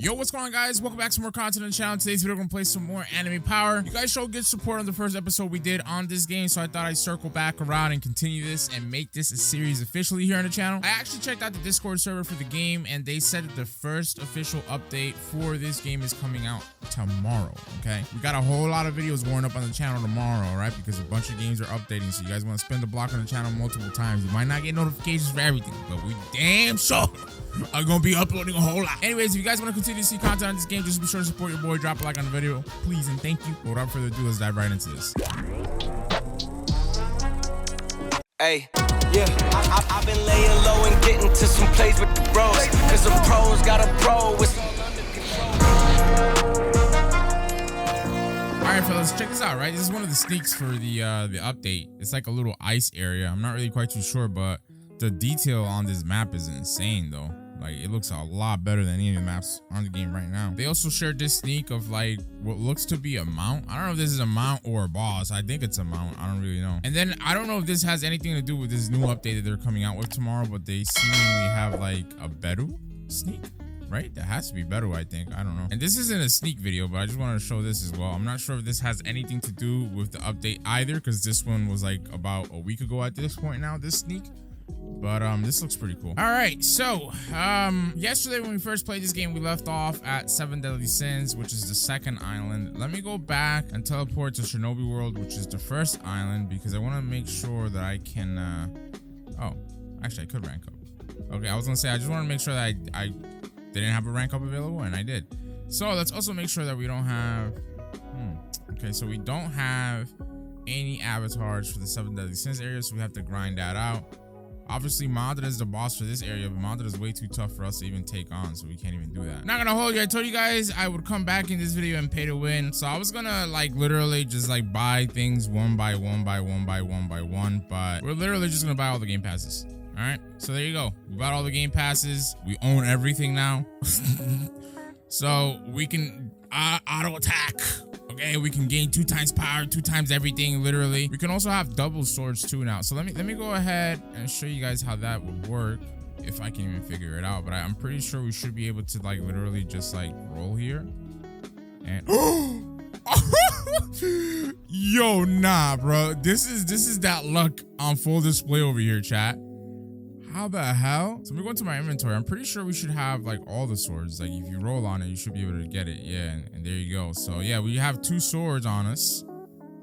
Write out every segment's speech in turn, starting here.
Yo, what's going on, guys? Welcome back to more content on the channel. Today's video, we're gonna play some more Anime Power. You guys showed good support on the first episode we did on this game, so I thought I'd circle back around and continue this and make this a series officially here on the channel. I actually checked out the Discord server for the game, and they said that the first official update for this game is coming out tomorrow, okay? We got a whole lot of videos going up on the channel tomorrow, right? Because a bunch of games are updating, so you guys want to spin the block on the channel multiple times. You might not get notifications for everything, but we damn sure are gonna be uploading a whole lot. Anyways, if you guys want to continue to see content on this game, just be sure to support your boy. Drop a like on the video, please and thank you. But without further ado, let's dive right into this. Hey, yeah, I've been laying low and getting to some plays with the bros, cause the pros got a pro with all under control. Alright, fellas, check this out, right? This is one of the sneaks for the update. It's like a little ice area. I'm not really quite too sure, but the detail on this map is insane though. Like, it looks a lot better than any of the maps on the game right now. They also shared this sneak of like what looks to be a mount. I don't know if this is a mount or a boss. I think it's a mount. I don't really know. And then I don't know if this has anything to do with this new update that they're coming out with tomorrow, but they seemingly have like a Beru sneak, right? That has to be Beru, I think. I don't know. And this isn't a sneak video, but I just wanted to show this as well. I'm not sure if this has anything to do with the update either, because this one was like about a week ago at this point now, this sneak. But this looks pretty cool. All right, so yesterday when we first played this game, we left off at 7 Deadly Sins, which is the second island. Let me go back and teleport to Shinobi World, which is the first island, because I want to make sure that I can oh, actually I could rank up. Okay, I was gonna say I just want to make sure that I didn't have a rank up available, and I did. So let's also make sure that we don't have okay, so we don't have any avatars for the 7 Deadly Sins area, so we have to grind that out. Obviously, Madara is the boss for this area, but Madara is way too tough for us to even take on, so we can't even do that. Not gonna hold you. I told you guys I would come back in this video and pay to win. So I was gonna like literally just like buy things one by one, but we're literally just gonna buy all the game passes. All right, so there you go. We bought all the game passes. We own everything now. So we can auto attack. Okay, we can gain 2 times power, 2 times everything, literally. We can also have double swords too now. So let me go ahead and show you guys how that would work, if I can even figure it out. But I'm pretty sure we should be able to like literally just like roll here. And yo, nah, bro. This is that luck on full display over here, chat. How the hell? So we go into my inventory. I'm pretty sure we should have like all the swords. Like if you roll on it, you should be able to get it. Yeah, and there you go. So yeah, we have 2 swords on us,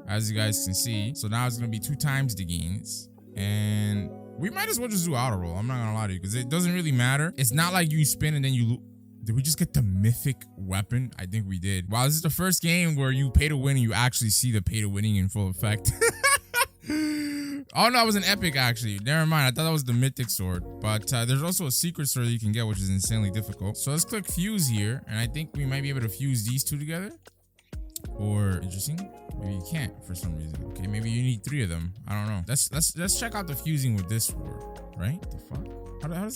as you guys can see. So now it's gonna be 2 times the gains, and we might as well just do auto roll. I'm not gonna lie to you, because it doesn't really matter. It's not like you spin and then you did we just get the mythic weapon? I think we did. Wow, this is the first game where you pay to win and you actually see the pay to winning in full effect. Oh no, it was an epic actually. Never mind, I thought that was the mythic sword. But there's also a secret sword that you can get, which is insanely difficult. So let's click fuse here, and I think we might be able to fuse these 2 together. Or interesting, maybe you can't for some reason. Okay, maybe you need 3 of them. I don't know. Let's check out the fusing with this sword. Right? The fuck? How does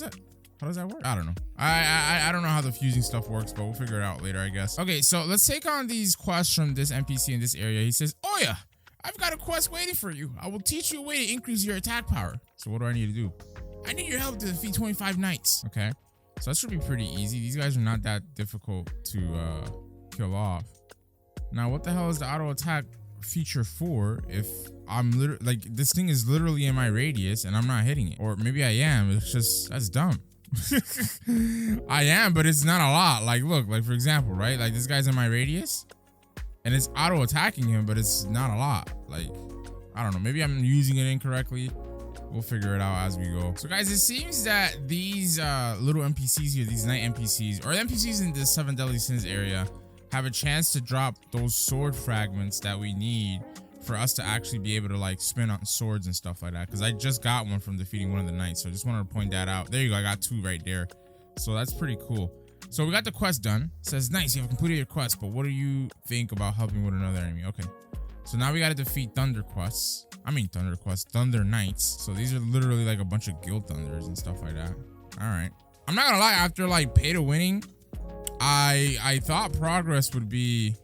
that work? I don't know. I don't know how the fusing stuff works, but we'll figure it out later, I guess. Okay, so let's take on these quests from this NPC in this area. He says, "Oh yeah, I've got a quest waiting for you. I will teach you a way to increase your attack power." So what do I need to do? I need your help to defeat 25 knights. Okay, so that should be pretty easy. These guys are not that difficult to kill off. Now, what the hell is the auto attack feature for if I'm literally like this thing is literally in my radius and I'm not hitting it? Or maybe I am. It's just, that's dumb. I am, but it's not a lot. Like, look, like for example, right? Like this guy's in my radius, and it's auto attacking him, but it's not a lot. Like, I don't know. Maybe I'm using it incorrectly. We'll figure it out as we go. So guys, it seems that these little NPCs here, these night NPCs, or NPCs in the 7 Deadly Sins area, have a chance to drop those sword fragments that we need for us to actually be able to like spin on swords and stuff like that. Because I just got one from defeating one of the knights. So I just wanted to point that out. There you go. I got 2 right there. So that's pretty cool. So we got the quest done. It says, nice, you have completed your quest, but what do you think about helping with another enemy? Okay. So now we got to defeat Thunder Knights. So these are literally like a bunch of guild thunders and stuff like that. All right. I'm not gonna lie, after like pay to winning, I thought progress would be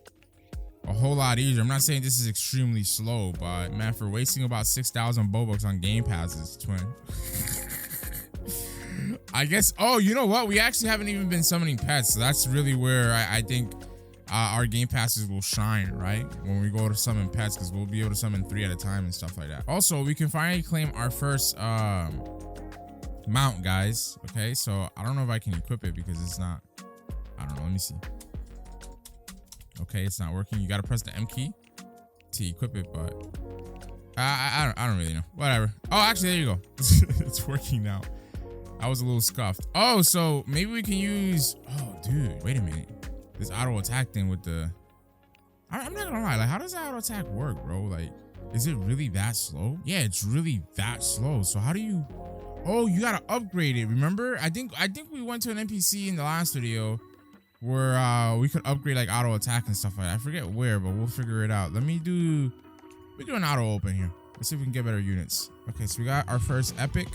a whole lot easier. I'm not saying this is extremely slow, but man, for wasting about 6,000 Robux on game passes, twin. I guess, oh, you know what? We actually haven't even been summoning pets. So that's really where I think our game passes will shine, right? When we go to summon pets, because we'll be able to summon 3 at a time and stuff like that. Also, we can finally claim our first mount, guys. Okay, so I don't know if I can equip it because it's not, I don't know. Let me see. Okay, it's not working. You got to press the M key to equip it, but I don't really know. Whatever. Oh, actually, there you go. It's working now. I was a little scuffed. Oh, so maybe we can use, oh, dude, wait a minute. This auto attack thing with the, I'm not gonna lie, like, how does that auto attack work, bro? Like, is it really that slow? Yeah, it's really that slow. So how do you, oh, you gotta upgrade it. Remember? I think we went to an NPC in the last video where we could upgrade like auto attack and stuff like that. I forget where, but we'll figure it out. Let me do an auto open here. Let's see if we can get better units. Okay, so we got our first epic.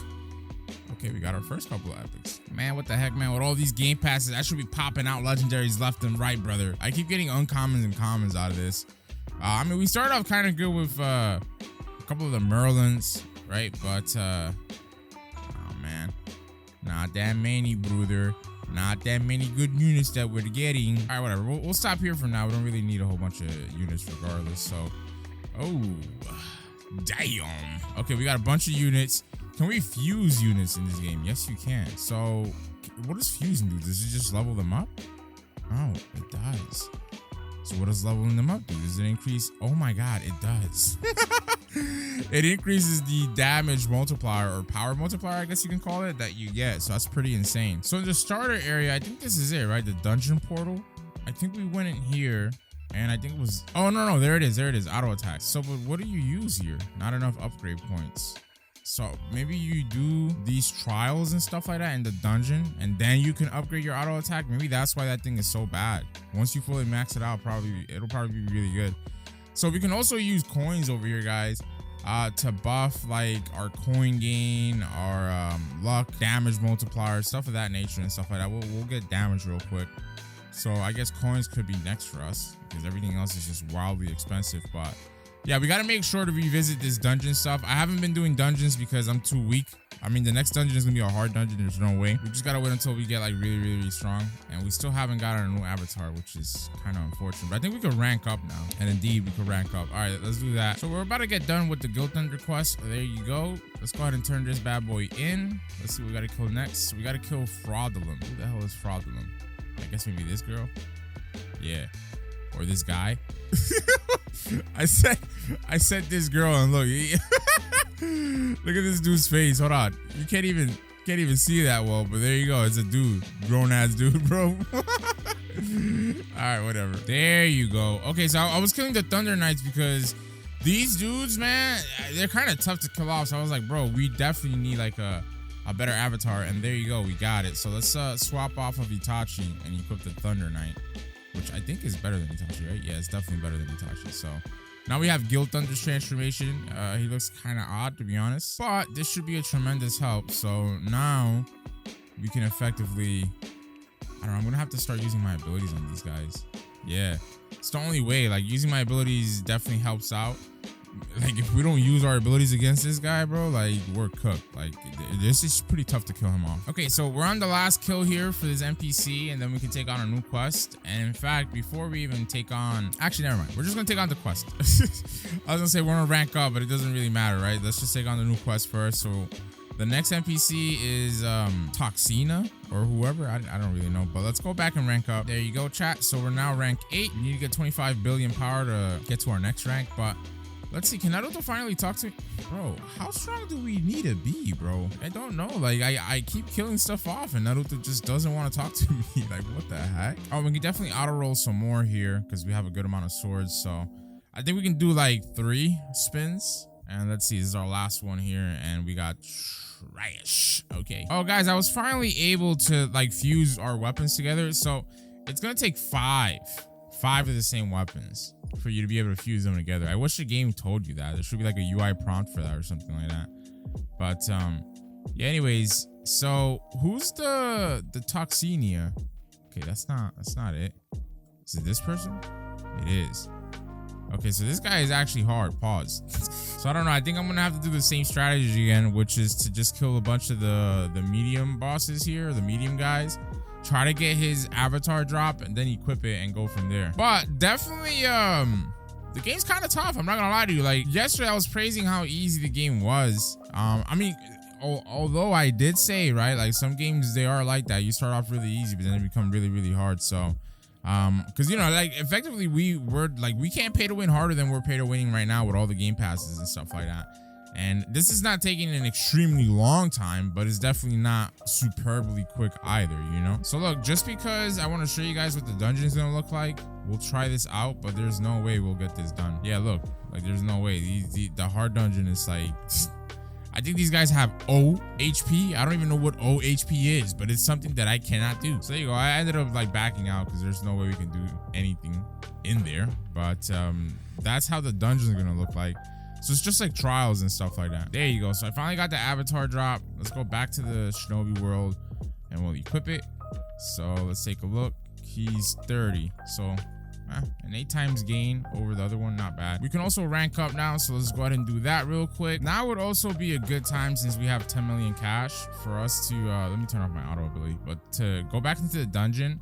Okay, we got our first couple of epics. Man, what the heck, man? With all these game passes, I should be popping out legendaries left and right, brother. I keep getting uncommons and commons out of this. I mean, we started off kind of good with a couple of the Merlins, right? But, oh, man. Not that many, brother. Not that many good units that we're getting. All right, whatever. We'll stop here for now. We don't really need a whole bunch of units regardless. So, oh, damn. Okay, we got a bunch of units. Can we fuse units in this game? Yes, you can. So, what does fusing do? Does it just level them up? Oh, it does. So, what does leveling them up do? Does it increase? Oh my God, it does. It increases the damage multiplier or power multiplier, I guess you can call it, that you get. So that's pretty insane. So in the starter area, I think this is it, right? The dungeon portal. I think we went in here and I think it was, oh no, there it is. There it is, auto attack. So, but what do you use here? Not enough upgrade points. So maybe you do these trials and stuff like that in the dungeon and then you can upgrade your auto attack. Maybe that's why that thing is so bad. Once you fully max it out, it'll probably be really good. So we can also use coins over here, guys, to buff like our coin gain, our luck, damage multiplier, stuff of that nature and stuff like that. We'll get damage real quick. So I guess coins could be next for us because everything else is just wildly expensive. But yeah, we got to make sure to revisit this dungeon stuff. I haven't been doing dungeons because I'm too weak. I mean, the next dungeon is gonna be a hard dungeon. There's no way. We just gotta wait until we get like really strong, and we still haven't gotten a new avatar, which is kind of unfortunate. But I think we could rank up now, and indeed we could rank up. All right, let's do that. So we're about to get done with the Guild Thunder quest. There you go. Let's go ahead and turn this bad boy in. Let's see what we gotta kill next. So we gotta kill Fraudulent. Who the hell is Fraudulent? I guess maybe this girl. Yeah, or this guy. I said this girl, and look. Look at this dude's face. Hold on. You can't even see that well, but there you go. It's a dude. Grown ass dude, bro. Alright, whatever. There you go. Okay, so I was killing the Thunder Knights because these dudes, man, they're kind of tough to kill off. So I was like, bro, we definitely need like a better avatar. And there you go. We got it. So let's swap off of Itachi and equip the Thunder Knight, which I think is better than Itachi, right? Yeah, it's definitely better than Itachi. So now we have Guild Thunder's transformation. He looks kind of odd, to be honest, but this should be a tremendous help. So now we can effectively, I don't know, I'm gonna have to start using my abilities on these guys. Yeah, it's the only way. Like, using my abilities definitely helps out. Like, if we don't use our abilities against this guy, bro, like, we're cooked. Like, this is pretty tough to kill him off. Okay, so we're on the last kill here for this NPC, and then we can take on a new quest. And in fact, before we even take on, actually, never mind. We're just gonna take on the quest. I was gonna say we're gonna rank up, but it doesn't really matter, right? Let's just take on the new quest first. So the next NPC is Toxina or whoever. I don't really know, but let's go back and rank up. There you go, chat. So we're now rank 8. We need to get 25 billion power to get to our next rank, but let's see, can Naruto finally talk to me? Bro, how strong do we need to be, bro? I don't know. Like, I keep killing stuff off and Naruto just doesn't want to talk to me. Like, what the heck? Oh, we can definitely auto roll some more here because we have a good amount of swords. So I think we can do like 3 spins. And let's see, this is our last one here. And we got trash. Okay. Oh, guys, I was finally able to like fuse our weapons together. So it's going to take 5 of the same weapons for you to be able to fuse them together. I wish the game told you that. There should be like a UI prompt for that or something like that. But yeah, anyways, so who's the Toxinia? Okay, that's not it. Is it this person? It is. Okay, so this guy is actually hard. Pause. So I don't know. I think I'm gonna have to do the same strategy again, which is to just kill a bunch of the medium bosses here, the medium guys. Try to get his avatar drop and then equip it and go from there. But definitely, the game's kind of tough. I'm not gonna lie to you. Like yesterday, I was praising how easy the game was. I mean, although I did say, right, like some games they are like that. You start off really easy, but then they become really, really hard. So, because you know, like effectively, we can't pay to win harder than we're pay to winning right now with all the game passes and stuff like that. And this is not taking an extremely long time, but it's definitely not superbly quick either, you know? So look, just because I want to show you guys what the dungeon is going to look like, we'll try this out, but there's no way we'll get this done. Yeah, look, like there's no way. The hard dungeon is like, I think these guys have O HP. I don't even know what O HP is, but it's something that I cannot do. So there you go. I ended up like backing out because there's no way we can do anything in there. But that's how the dungeon is going to look like. So it's just like trials and stuff like that. There you go. So I finally got the avatar drop. Let's go back to the Shinobi world and we'll equip it. So let's take a look. He's 30. So an 8 times gain over the other one. Not bad. We can also rank up now. So let's go ahead and do that real quick. Now would also be a good time since we have 10 million cash for us to, let me turn off my auto ability, but to go back into the dungeon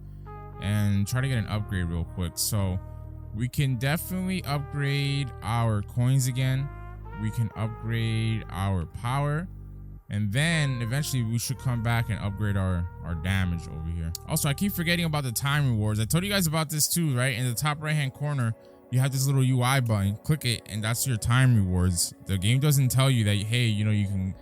and try to get an upgrade real quick. So we can definitely upgrade our coins again. We can upgrade our power. And then eventually we should come back and upgrade our damage over here. Also, I keep forgetting about the time rewards. I told you guys about this too, right? In the top right-hand corner, you have this little UI button. Click it, and that's your time rewards. The game doesn't tell you that, hey, you know, you can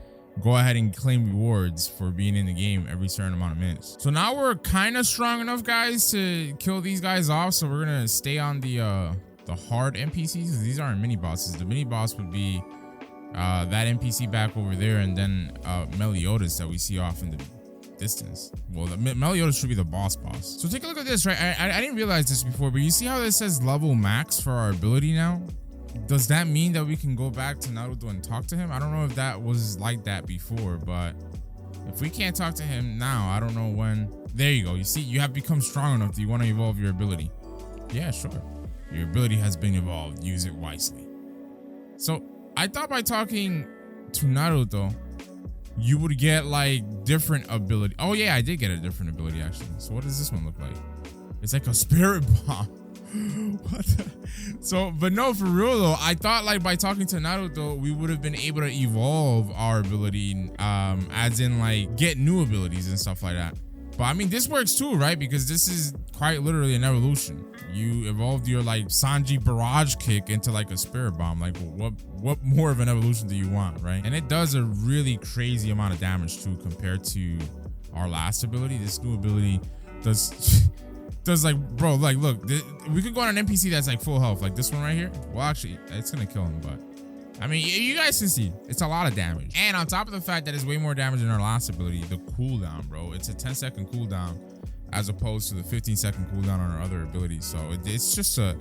go ahead and claim rewards for being in the game every certain amount of minutes. So now we're kind of strong enough, guys, to kill these guys off. So we're gonna stay on the hard NPCs. These aren't mini bosses. The mini boss would be that NPC back over there, and then Meliodas that we see off in the distance. Well, the Meliodas should be the boss. So take a look at this, right? I didn't realize this before, but you see how it says level max for our ability now? Does that mean that we can go back to Naruto and talk to him? I don't know if that was like that before, but if we can't talk to him now, I don't know when. There you go. You see, you have become strong enough that you want to evolve your ability. Yeah, sure. Your ability has been evolved. Use it wisely. So I thought by talking to Naruto, you would get like different ability. Oh yeah, I did get a different ability actually. So what does this one look like? It's like a spirit bomb. What the? So, but no, for real though, I thought like by talking to Naruto, we would have been able to evolve our ability, as in like get new abilities and stuff like that. But I mean, this works too, right? Because this is quite literally an evolution. You evolved your like Sanji barrage kick into like a spirit bomb. Like what more of an evolution do you want, right? And it does a really crazy amount of damage too compared to our last ability. This new ability does like, bro, like look, we could go on an NPC that's like full health, like this one right here. Well, actually, it's gonna kill him, but I mean, you guys can see it's a lot of damage. And on top of the fact that it's way more damage than our last ability, the cooldown, bro, it's a 10-second cooldown as opposed to the 15-second cooldown on our other abilities. So it's just an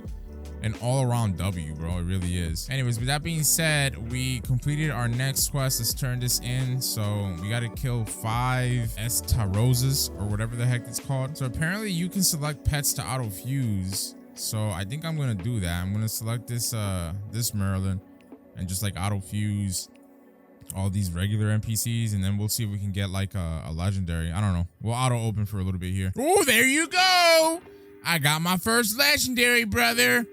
all-around W, bro. It really is. Anyways, with that being said, we completed our next quest. Let's turn this in. So we got to kill 5 Estarosas or whatever the heck it's called. So apparently you can select pets to auto fuse. So I think I'm gonna do that. I'm gonna select this this Merlin and just like auto fuse all these regular NPCs, and then we'll see if we can get like a legendary. I don't know. We'll auto open for a little bit here. Oh, there you go. I got my first legendary, brother.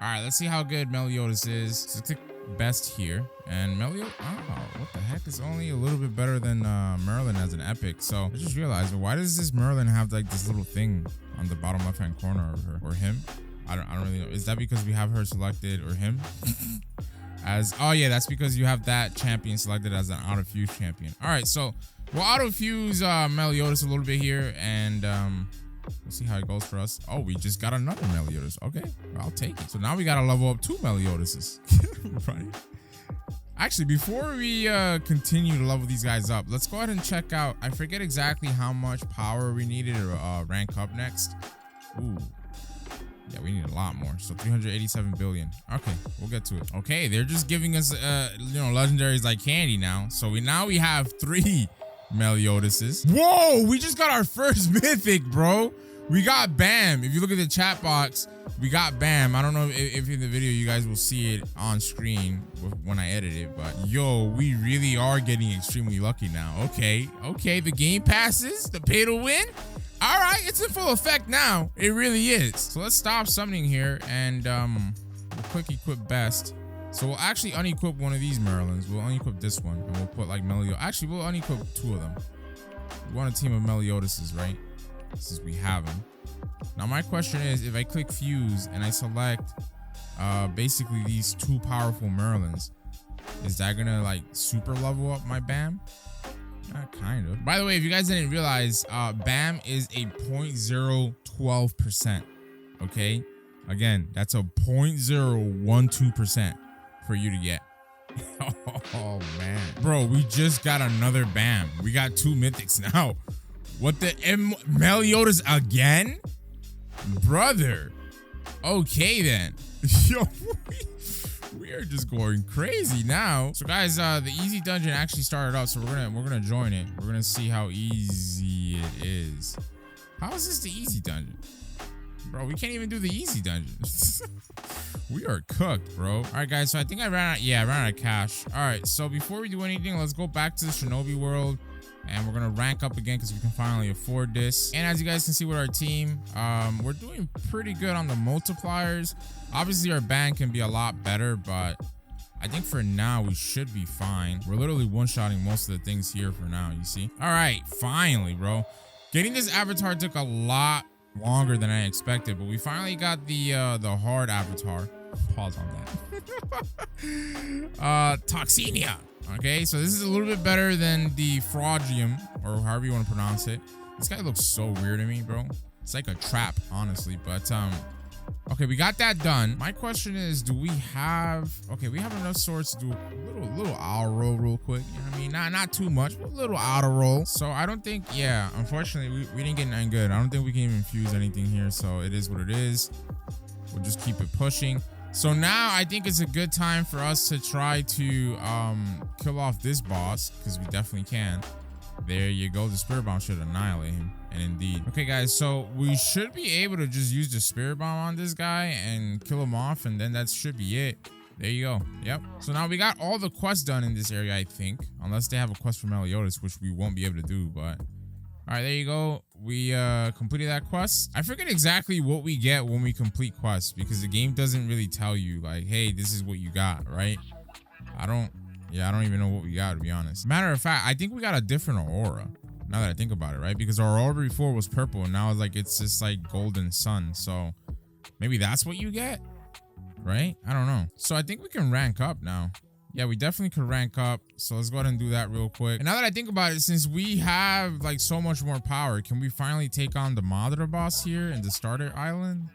All right, let's see how good Meliodas is. So click best here, and Meliodas, oh, what the heck, is only a little bit better than Merlin as an epic. So I just realized, why does this Merlin have like this little thing on the bottom left hand corner of her, or him? I don't really know. Is that because we have her selected, or him? As, oh yeah, that's because you have that champion selected as an auto fuse champion. All right, so we'll auto fuse Meliodas a little bit here, and we'll see how it goes for us. Oh, we just got another Meliodas. Okay, I'll take it. So now we gotta level up 2 Meliodases. Right? Actually, before we continue to level these guys up, let's go ahead and check out. I forget exactly how much power we needed to rank up next. Ooh. Yeah, we need a lot more. So 387 billion. Okay, we'll get to it. Okay, they're just giving us, you know, legendaries like candy now. So we have 3 Meliodases. Whoa, we just got our first mythic, bro. We got Bam. If you look at the chat box, we got Bam. I don't know if in the video you guys will see it on screen when I edit it, but yo, we really are getting extremely lucky now. Okay, the game passes, the pay to win. All right, it's in full effect now. It really is. So let's stop summoning here and we'll quick equip best. So we'll actually unequip one of these Merlins. We'll unequip this one and we'll put like Meliodas. Actually, we'll unequip 2 of them. We want a team of Meliodases, right? Since we have them. Now my question is, if I click fuse and I select basically these 2 powerful Merlins, is that gonna like super level up my Bam? Kind of. By the way, if you guys didn't realize, Bam is a 0.012%. Okay, again, that's a 0.012% for you to get. Oh man, bro, we just got another Bam. We got 2 mythics now. What the Meliodas again? Brother. Okay then. Yo, we are just going crazy now. So guys, the easy dungeon actually started up, so we're gonna join it. We're gonna see how easy it is. How is this the easy dungeon? Bro, we can't even do the easy dungeon. We are cooked, bro. All right, guys, so I think I ran out of cash. All right, so before we do anything, let's go back to the Shinobi world. And we're gonna rank up again because we can finally afford this. And as you guys can see with our team, we're doing pretty good on the multipliers. Obviously our band can be a lot better, but I think for now we should be fine. We're literally one-shotting most of the things here for now, you see. All right, finally, bro. Getting this avatar took a lot longer than I expected, but we finally got the hard avatar. Pause on that. Toxinia. Okay, so this is a little bit better than the Fraudium, or however you want to pronounce it. This guy looks so weird to me, bro. It's like a trap, honestly. But okay, we got that done. My question is, do we have? Okay, we have enough swords to do a little auto roll real quick. You know what I mean? Not too much, but a little auto roll. So I don't think, yeah. Unfortunately, we didn't get anything good. I don't think we can even fuse anything here. So it is what it is. We'll just keep it pushing. So now I think it's a good time for us to try to kill off this boss, because we definitely can. There you go. The Spirit Bomb should annihilate him. And indeed. Okay, guys, so we should be able to just use the Spirit Bomb on this guy and kill him off, and then that should be it. There you go. Yep. So now we got all the quests done in this area, I think. Unless they have a quest for Meliodas, which we won't be able to do, but... All right, there you go. We completed that quest. I forget exactly what we get when we complete quests, because the game doesn't really tell you like, hey, this is what you got, right? I don't even know what we got, to be honest. Matter of fact, I think we got a different aura now that I think about it, right? Because our aura before was purple, and now it's just like golden sun. So maybe that's what you get, right? I don't know. So I think we can rank up now. Yeah, we definitely could rank up. So let's go ahead and do that real quick. And now that I think about it, since we have like so much more power, can we finally take on the Madara boss here in the starter island?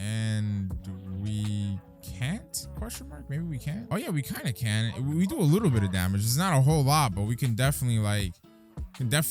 And we can't? Question mark? Maybe we can. Oh yeah, we kind of can. We do a little bit of damage. It's not a whole lot, but we can definitely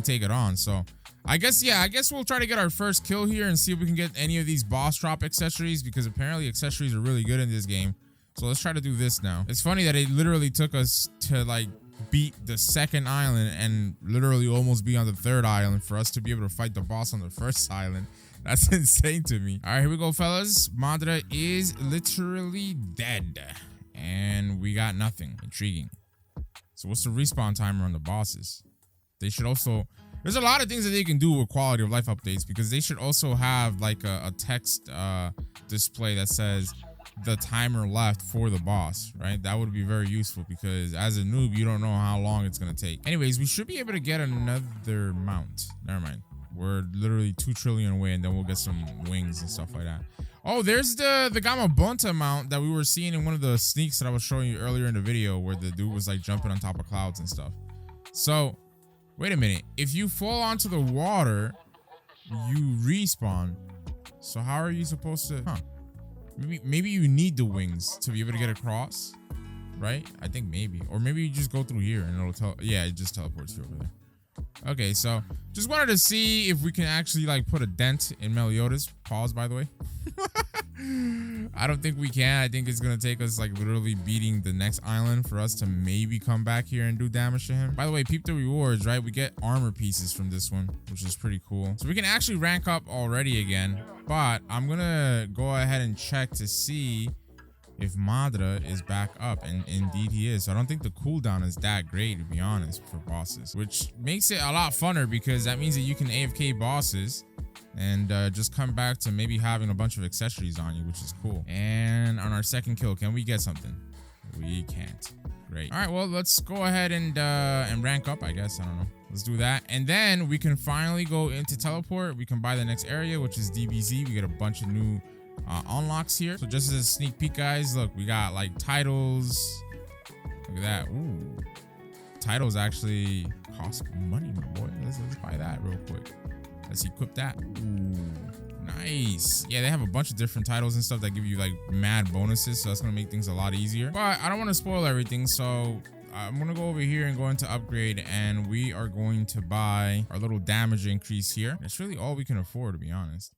take it on. So I guess we'll try to get our first kill here and see if we can get any of these boss drop accessories, because apparently accessories are really good in this game. So let's try to do this now. It's funny that it literally took us to like beat the second island and literally almost be on the third island for us to be able to fight the boss on the first island. That's insane to me. All right, here we go, fellas. Madara is literally dead. And we got nothing. Intriguing. So what's the respawn timer on the bosses? They should also... There's a lot of things that they can do with quality of life updates, because they should also have like a text display that says the timer left for the boss, right? That would be very useful, because as a noob, you don't know how long it's going to take. Anyways, we should be able to get another mount. Never mind. We're literally 2 trillion away, and then we'll get some wings and stuff like that. Oh, there's the Gamabunta mount that we were seeing in one of the sneaks that I was showing you earlier in the video, where the dude was like jumping on top of clouds and stuff. So, wait a minute. If you fall onto the water, you respawn. So how are you supposed to... Huh. Maybe you need the wings to be able to get across, right? I think maybe. Or maybe you just go through here and it'll tell... Yeah, it just teleports you over there. Okay, so just wanted to see if we can actually like put a dent in Meliodas. Pause, by the way. I don't think we can. I think it's gonna take us like literally beating the next island for us to maybe come back here and do damage to him. By the way, peep the rewards, right? We get armor pieces from this one, which is pretty cool. So we can actually rank up already again, but I'm gonna go ahead and check to see if Madra is back up, and indeed he is. So I don't think the cooldown is that great, to be honest, for bosses, which makes it a lot funner because that means that you can AFK bosses and just come back to maybe having a bunch of accessories on you, which is cool. And on our second kill, can we get something? We can't. Great. All right, well, let's go ahead and rank up, I guess. I don't know. Let's do that. And then we can finally go into teleport. We can buy the next area, which is DBZ. We get a bunch of new unlocks here. So just as a sneak peek, guys, look, we got like titles. Look at that. Ooh, titles actually cost money, my boy. Let's buy that real quick. Let's equip that. Ooh, nice. Yeah, they have a bunch of different titles and stuff that give you like mad bonuses, so that's gonna make things a lot easier. But I don't want to spoil everything, so I'm gonna go over here and go into upgrade, and we are going to buy our little damage increase here. It's really all we can afford, to be honest.